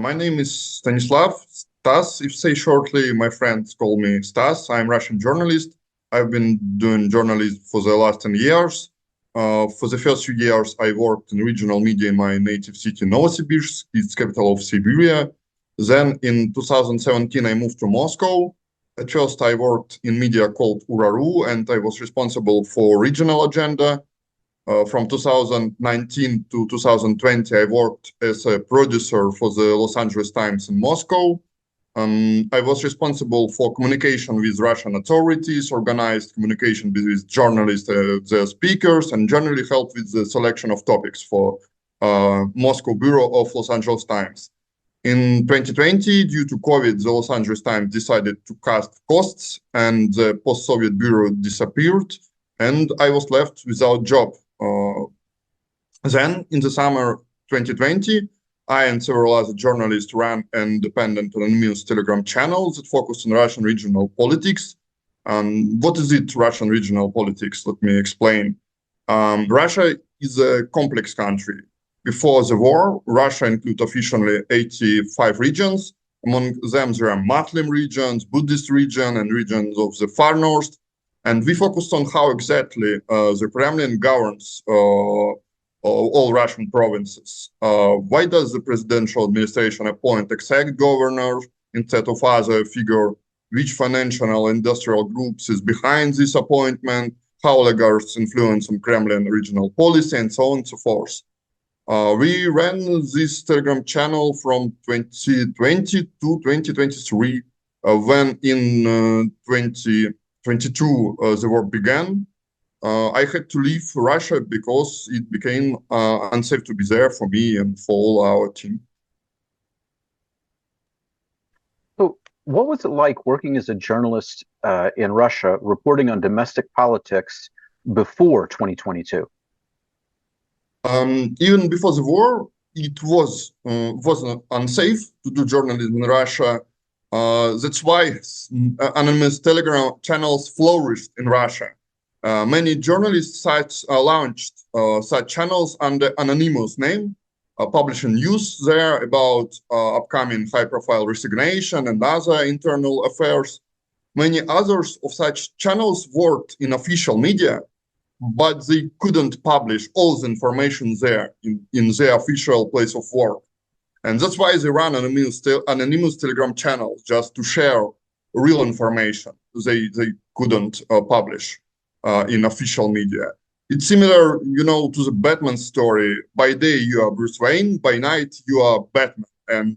My name is Stanislav. Stas, if say shortly, my friends call me Stas. I'm Russian journalist. I've been doing journalism for the last 10 years. For the first few years, I worked in regional media in my native city, Novosibirsk, it's capital of Siberia. Then in 2017, I moved to Moscow. At first, I worked in media called Uraru, and I was responsible for regional agenda. From 2019 to 2020, I worked as a producer for the Los Angeles Times in Moscow. I was responsible for communication with Russian authorities, organized communication with journalists, their speakers, and generally helped with the selection of topics for Moscow Bureau of Los Angeles Times. In 2020, due to COVID, the Los Angeles Times decided to cut costs and the post-Soviet bureau disappeared, and I was left without job. Then, in the summer 2020, I and several other journalists ran an independent anonymous Telegram channel that focused on Russian regional politics. What is it, Russian regional politics? Let me explain. Russia is a complex country. Before the war, Russia included officially 85 regions. Among them, there are Muslim regions, Buddhist region, and regions of the far north. And we focused on how exactly the Kremlin governs all Russian provinces. Why does the presidential administration appoint exact governor instead of other figure? Which financial and industrial groups is behind this appointment? How oligarchs influence on Kremlin regional policy, and so on and so forth. We ran this Telegram channel from 2020 to 2023, when in 2022 the war began. I had to leave Russia because it became unsafe to be there for me and for all our team. So what was it like working as a journalist in Russia, reporting on domestic politics before 2022? Even before the war, it was unsafe to do journalism in Russia. That's why anonymous Telegram channels flourished in Russia. Many journalist sites launched such channels under anonymous name, publishing news there about upcoming high-profile resignation and other internal affairs. Many others of such channels worked in official media, but they couldn't publish all the information there in their official place of work. And that's why they run anonymous Telegram channels, just to share real information they couldn't publish in official media. It's similar, to the Batman story. By day you are Bruce Wayne, by night you are Batman. And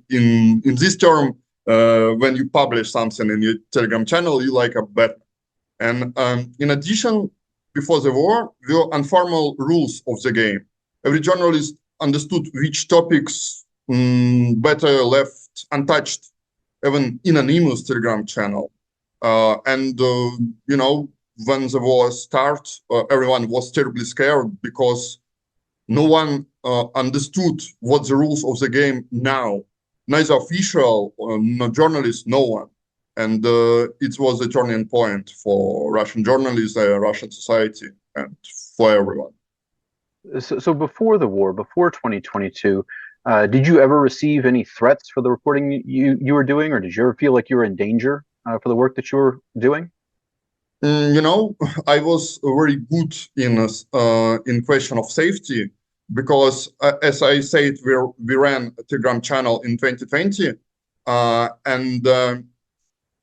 in this term, when you publish something in your Telegram channel, you like a Batman. And in addition, before the war, there were informal rules of the game. Every journalist understood which topics better left untouched, even in anonymous Telegram channel. When the war started, everyone was terribly scared because no one understood what the rules of the game now. Neither official, no journalist, no one. And it was a turning point for Russian journalists, Russian society, and for everyone. So before the war, before 2022, did you ever receive any threats for the reporting you were doing, or did you ever feel like you were in danger for the work that you were doing? I was very good in question of safety because, as I said, we ran a Telegram channel in 2020, and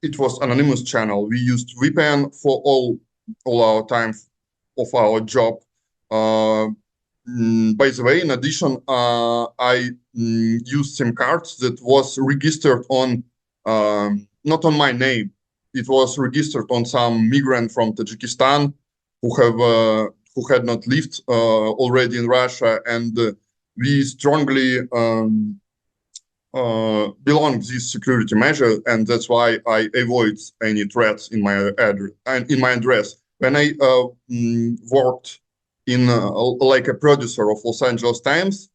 it was anonymous channel. We used VPN for all our time of our job. By the way, in addition, I used SIM cards that was registered on not on my name. It was registered on some migrant from Tajikistan who had not lived already in Russia, and we strongly belong this security measure, and that's why I avoid any threats in my address. When I worked in like a producer of Los Angeles Times,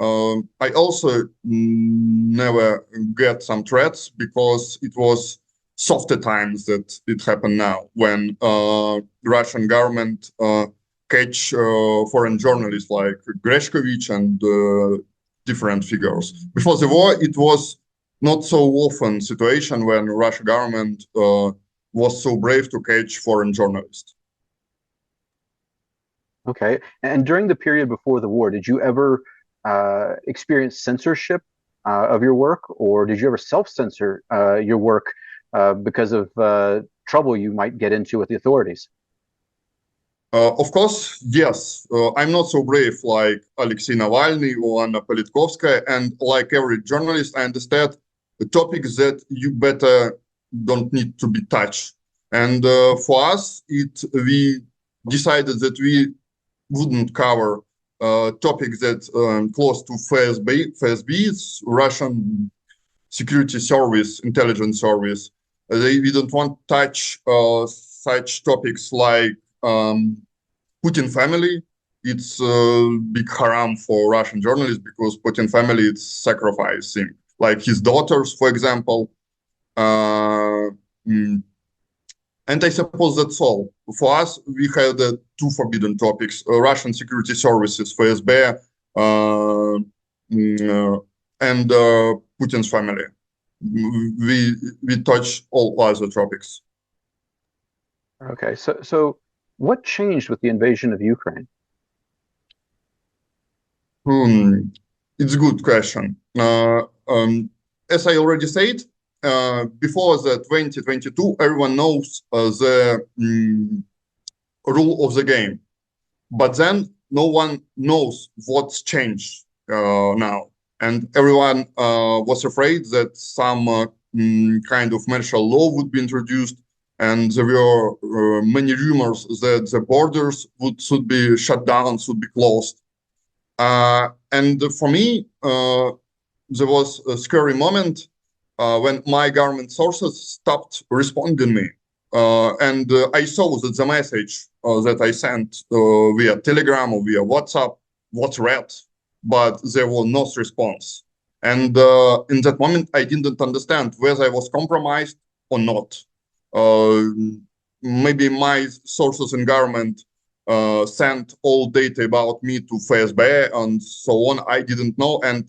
I also never get some threats because it was softer times that it happened now when Russian government catch foreign journalists like Greshkovich and different figures. Before the war, it was not so often situation when Russian government was so brave to catch foreign journalists. Okay. And during the period before the war, did you ever experience censorship of your work, or did you ever self-censor your work because of trouble you might get into with the authorities? Of course, yes. I'm not so brave like Alexei Navalny or Anna Politkovskaya, and like every journalist, I understand the topics that you better don't need to be touched. And for us, we decided that we wouldn't cover topics that close to FSB, Russian security service, intelligence service. We don't want to touch such topics like Putin family. It's big haram for Russian journalists because Putin family is sacrificing, like his daughters, for example. And I suppose that's all. For us, we had two forbidden topics: Russian security services, FSB, and Putin's family. We touch all other topics. Okay, so what changed with the invasion of Ukraine? It's a good question. As I already said, before the 2022, everyone knows the rule of the game. But then no one knows what's changed now. And everyone was afraid that some kind of martial law would be introduced. And there were many rumors that the borders should be shut down, should be closed. And for me, there was a scary moment when my government sources stopped responding me. And I saw that the message that I sent via Telegram or via WhatsApp was read, but there was no response. And in that moment, I didn't understand whether I was compromised or not. Maybe my sources in government sent all data about me to FSB and so on. I didn't know, and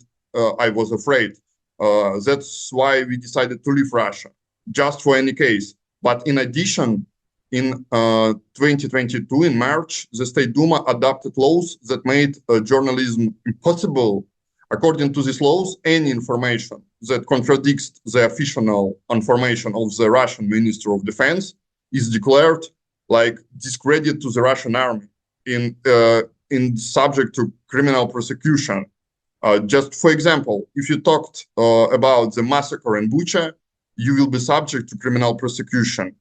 I was afraid. That's why we decided to leave Russia, just for any case. But in addition, in 2022, in March, the State Duma adopted laws that made journalism impossible. According to these laws, any information that contradicts the official information of the Russian Ministry of Defense is declared like discredit to the Russian army in subject to criminal prosecution. Just for example, if you talked about the massacre in Bucha, you will be subject to criminal prosecution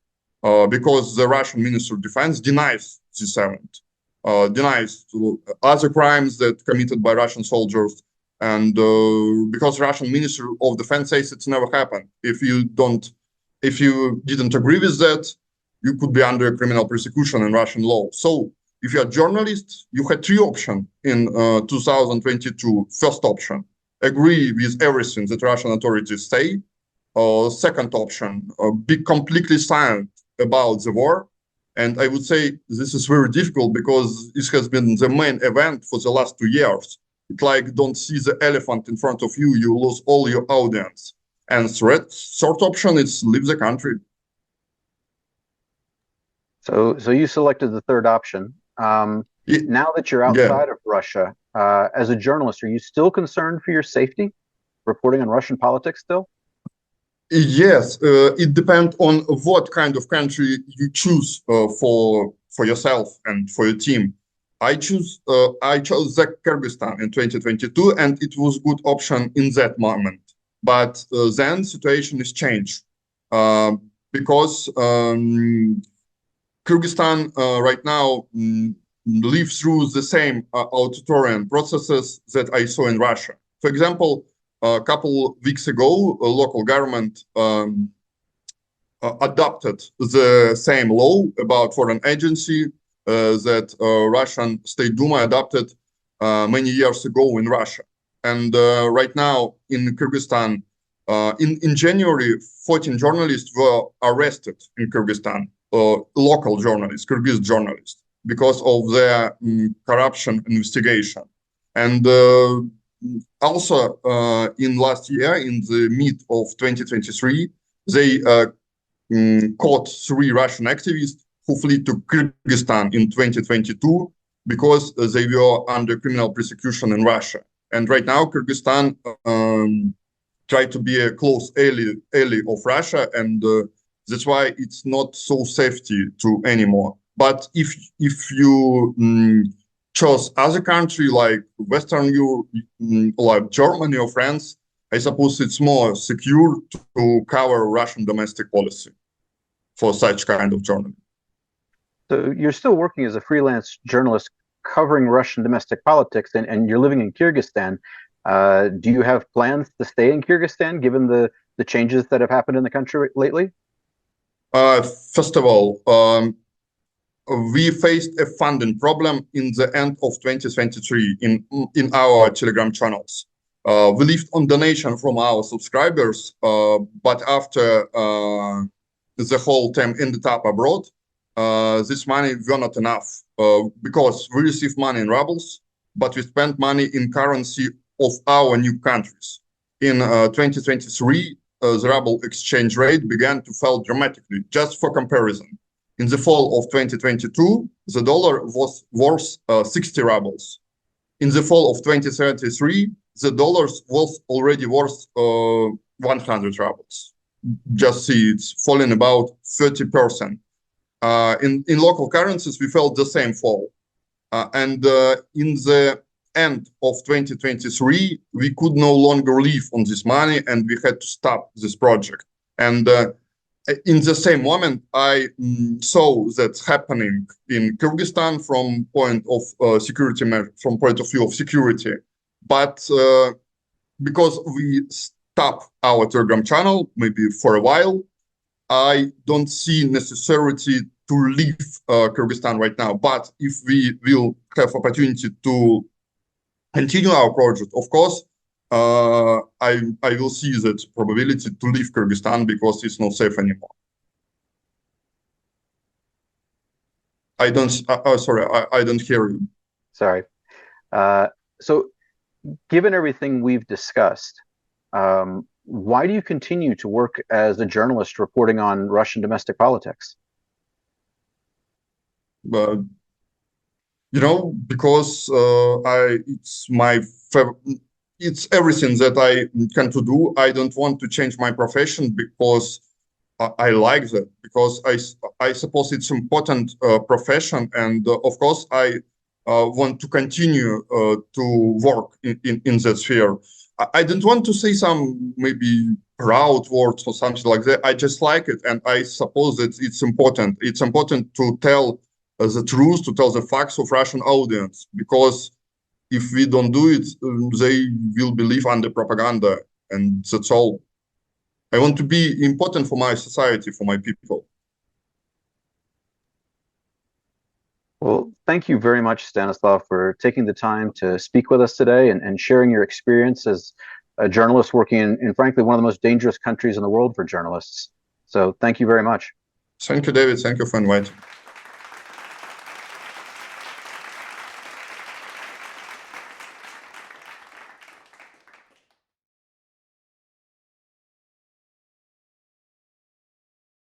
because the Russian Ministry of Defense denies this event, denies other crimes that committed by Russian soldiers. And because Russian Ministry of Defense says it's never happened. If you didn't agree with that, you could be under criminal prosecution in Russian law. So if you're a journalist, you had three options in 2022. First option, agree with everything that Russian authorities say. Second option, be completely silent about the war. And I would say this is very difficult because this has been the main event for the last 2 years. It's like don't see the elephant in front of you, you lose all your audience. And third option is leave the country. So you selected the third option. Now that you're outside of Russia, as a journalist, are you still concerned for your safety, reporting on Russian politics still? Yes, it depends on what kind of country you choose for yourself and for your team. I chose Kyrgyzstan in 2022, and it was a good option in that moment. But then situation is changed because Kyrgyzstan right now lives through the same authoritarian processes that I saw in Russia. For example, a couple weeks ago, a local government adopted the same law about foreign agency that Russian State Duma adopted many years ago in Russia. And right now in Kyrgyzstan, in January, 14 journalists were arrested in Kyrgyzstan, local journalists, Kyrgyz journalists, because of their corruption investigation. And also in last year, in the mid of 2023, they caught 3 Russian activists who fled to Kyrgyzstan in 2022 because they were under criminal persecution in Russia. And right now, Kyrgyzstan try to be a close ally of Russia, and that's why it's not so safety to anymore. But if you chose other country like Western Europe, like Germany or France, I suppose it's more secure to cover Russian domestic policy for such kind of journalism. So you're still working as a freelance journalist covering Russian domestic politics, and you're living in Kyrgyzstan. Do you have plans to stay in Kyrgyzstan given the changes that have happened in the country lately? First of all, we faced a funding problem in the end of 2023 in our Telegram channels. We lived on donation from our subscribers, but after the whole time ended up abroad, this money were not enough because we received money in rubles, but we spent money in currency of our new countries. In 2023, the ruble exchange rate began to fall dramatically. Just for comparison, in the fall of 2022, the dollar was worth 60 rubles. In the fall of 2033, the dollar was already worth 100 rubles. Just see, it's fallen about 30%. In local currencies, we felt the same fall. And in the end of 2023, we could no longer live on this money, and we had to stop this project. And in the same moment, I saw that happening in Kyrgyzstan from point of security, from point of view of security. But because we stopped our Telegram channel, maybe for a while, I don't see necessity to leave Kyrgyzstan right now. But if we will have opportunity to continue our project, of course, I will see that probability to leave Kyrgyzstan because it's not safe anymore. I don't. Sorry, I don't hear you. Sorry. So, given everything we've discussed, why do you continue to work as a journalist reporting on Russian domestic politics? Because it's everything that I can to do. I don't want to change my profession because I like that, because I suppose it's important profession, and of course I want to continue to work in that sphere. I don't want to say some maybe proud words or something like that. I just like it, and I suppose that it's important. It's important to tell the truth, to tell the facts of Russian audience, because if we don't do it, they will believe under propaganda, and that's all. I want to be important for my society, for my people. Well, thank you very much, Stanislav, for taking the time to speak with us today and sharing your experience as a journalist working in, frankly, one of the most dangerous countries in the world for journalists. So thank you very much. Thank you, David. Thank you for inviting me.